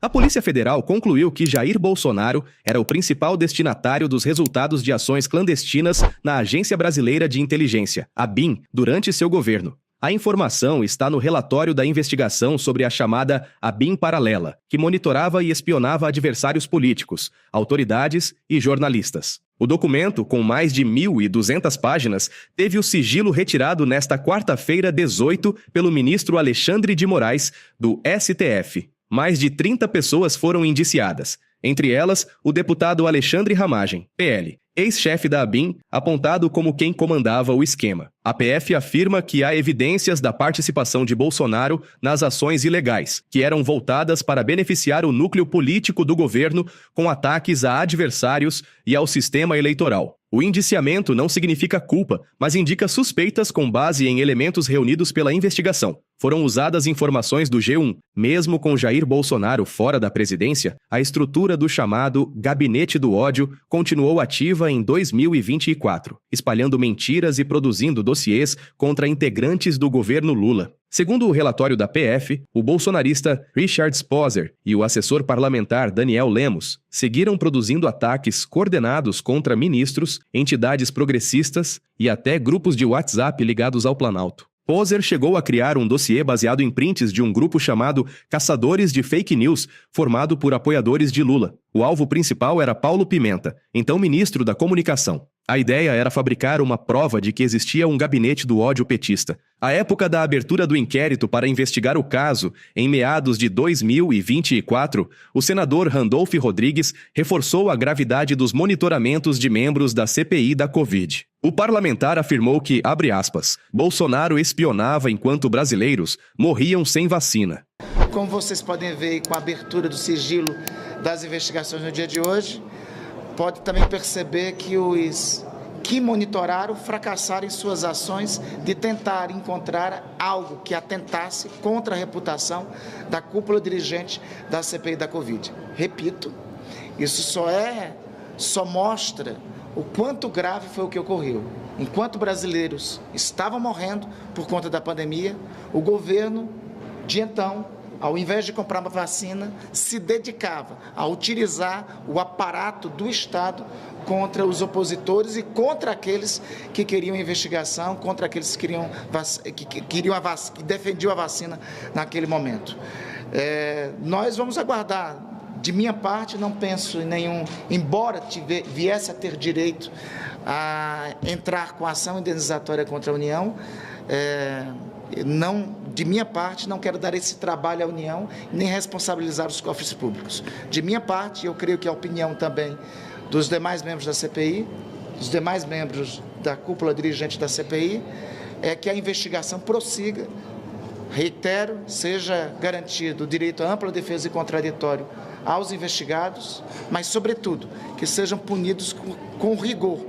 A Polícia Federal concluiu que Jair Bolsonaro era o principal destinatário dos resultados de ações clandestinas na Agência Brasileira de Inteligência, ABIN, durante seu governo. A informação está no relatório da investigação sobre a chamada ABIN Paralela, que monitorava e espionava adversários políticos, autoridades e jornalistas. O documento, com mais de 1.200 páginas, teve o sigilo retirado nesta quarta-feira, 18, pelo ministro Alexandre de Moraes, do STF. Mais de 30 pessoas foram indiciadas, entre elas o deputado Alexandre Ramagem, PL, ex-chefe da ABIN, apontado como quem comandava o esquema. A PF afirma que há evidências da participação de Bolsonaro nas ações ilegais, que eram voltadas para beneficiar o núcleo político do governo com ataques a adversários e ao sistema eleitoral. O indiciamento não significa culpa, mas indica suspeitas com base em elementos reunidos pela investigação. Foram usadas informações do G1. Mesmo com Jair Bolsonaro fora da presidência, a estrutura do chamado Gabinete do Ódio continuou ativa em 2024, espalhando mentiras e produzindo dossiês contra integrantes do governo Lula. Segundo o relatório da PF, o bolsonarista Richard Sposer e o assessor parlamentar Daniel Lemos seguiram produzindo ataques coordenados contra ministros, entidades progressistas e até grupos de WhatsApp ligados ao Planalto. Poser chegou a criar um dossiê baseado em prints de um grupo chamado Caçadores de Fake News, formado por apoiadores de Lula. O alvo principal era Paulo Pimenta, então ministro da Comunicação. A ideia era fabricar uma prova de que existia um gabinete do ódio petista. À época da abertura do inquérito para investigar o caso, em meados de 2024, o senador Randolph Rodrigues reforçou a gravidade dos monitoramentos de membros da CPI da Covid. O parlamentar afirmou que, abre aspas, Bolsonaro espionava enquanto brasileiros morriam sem vacina. Como vocês podem ver com a abertura do sigilo das investigações no dia de hoje, pode também perceber que os que monitoraram fracassaram em suas ações de tentar encontrar algo que atentasse contra a reputação da cúpula dirigente da CPI da Covid. Repito, isso só mostra o quanto grave foi o que ocorreu. Enquanto brasileiros estavam morrendo por conta da pandemia, o governo de então, ao invés de comprar uma vacina, se dedicava a utilizar o aparato do Estado contra os opositores e contra aqueles que queriam investigação, contra aqueles que defendiam a vacina naquele momento. Nós vamos aguardar. De minha parte, não penso em nenhum, embora viesse a ter direito a entrar com ação indenizatória contra a União, de minha parte, não quero dar esse trabalho à União, nem responsabilizar os cofres públicos. De minha parte, eu creio que a opinião também dos demais membros da CPI, dos demais membros da cúpula dirigente da CPI, é que a investigação prossiga. Reitero, seja garantido o direito à ampla defesa e contraditório aos investigados, mas, sobretudo, que sejam punidos com rigor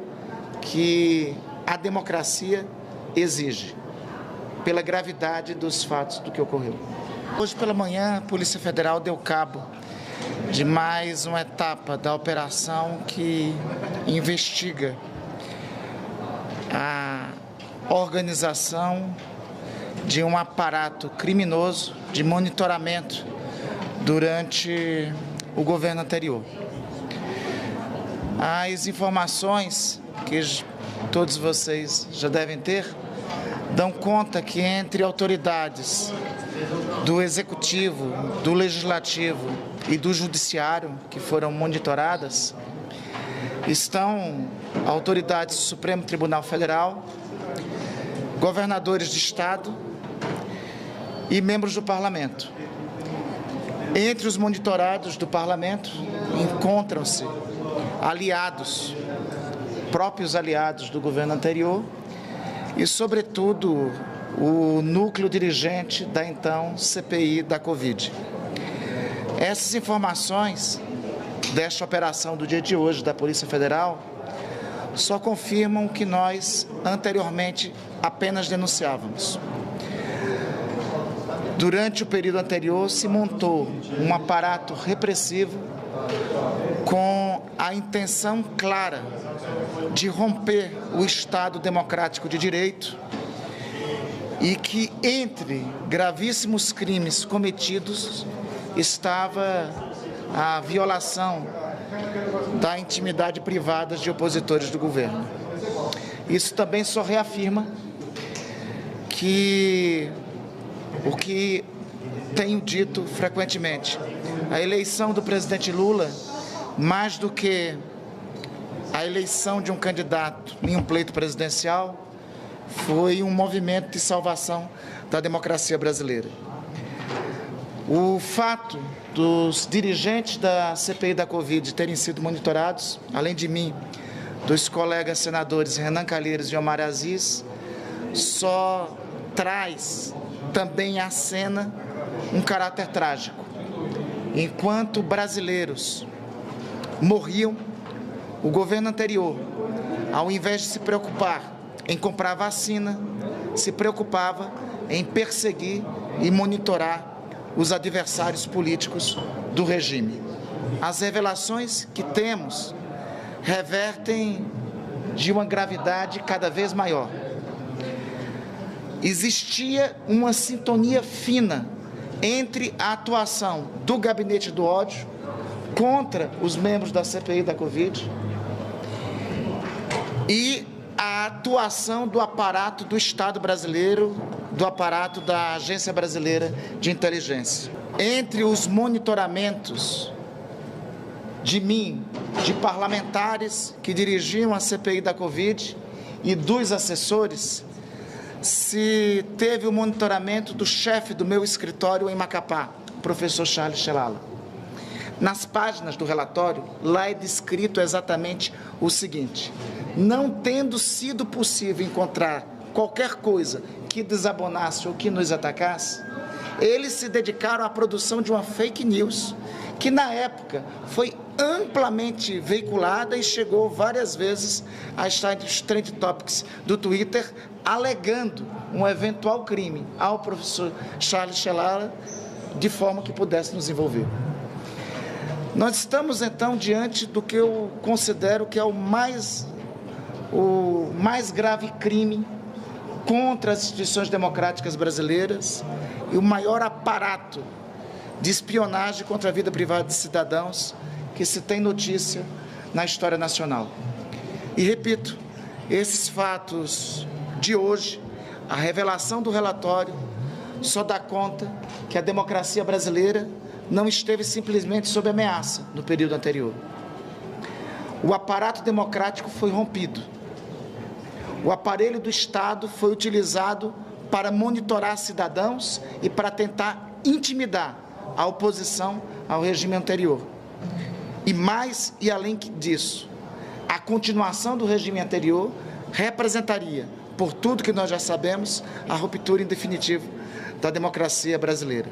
que a democracia exige, pela gravidade dos fatos do que ocorreu. Hoje pela manhã, a Polícia Federal deu cabo de mais uma etapa da operação que investiga a organização de um aparato criminoso de monitoramento durante o governo anterior. As informações que todos vocês já devem ter dão conta que entre autoridades do Executivo, do Legislativo e do Judiciário que foram monitoradas estão autoridades do Supremo Tribunal Federal, governadores de Estado e membros do Parlamento. Entre os monitorados do Parlamento encontram-se aliados, próprios aliados do governo anterior e, sobretudo, o núcleo dirigente da então CPI da Covid. Essas informações desta operação do dia de hoje da Polícia Federal só confirmam o que nós anteriormente apenas denunciávamos. Durante o período anterior se montou um aparato repressivo com a intenção clara de romper o Estado democrático de direito e que, entre gravíssimos crimes cometidos, estava a violação da intimidade privada de opositores do governo. Isso também só reafirma que o que tenho dito frequentemente, a eleição do presidente Lula, mais do que a eleição de um candidato em um pleito presidencial, foi um movimento de salvação da democracia brasileira. O fato dos dirigentes da CPI da Covid terem sido monitorados, além de mim, dos colegas senadores Renan Calheiros e Omar Aziz, só traz também à cena um caráter trágico. Enquanto brasileiros morriam, o governo anterior, ao invés de se preocupar em comprar vacina, se preocupava em perseguir e monitorar os adversários políticos do regime. As revelações que temos revertem de uma gravidade cada vez maior. Existia uma sintonia fina entre a atuação do gabinete do ódio contra os membros da CPI da Covid e a atuação do aparato do Estado brasileiro, do aparato da Agência Brasileira de Inteligência. Entre os monitoramentos de mim, de parlamentares que dirigiam a CPI da Covid e dos assessores, se teve o monitoramento do chefe do meu escritório em Macapá, o professor Charles Chelala. Nas páginas do relatório, lá é descrito exatamente o seguinte: não tendo sido possível encontrar qualquer coisa que desabonasse ou que nos atacasse, eles se dedicaram à produção de uma fake news, que na época foi amplamente veiculada e chegou várias vezes a estar entre os trend topics do Twitter, alegando um eventual crime ao professor Charles Chelala, de forma que pudesse nos envolver. Nós estamos, então, diante do que eu considero que é o mais grave crime contra as instituições democráticas brasileiras e o maior aparato de espionagem contra a vida privada de cidadãos que se tem notícia na história nacional. E repito, esses fatos de hoje, a revelação do relatório, só dá conta que a democracia brasileira não esteve simplesmente sob ameaça no período anterior. O aparato democrático foi rompido. O aparelho do Estado foi utilizado para monitorar cidadãos e para tentar intimidar a oposição ao regime anterior. E mais e além disso, a continuação do regime anterior representaria, por tudo que nós já sabemos, a ruptura em definitivo da democracia brasileira.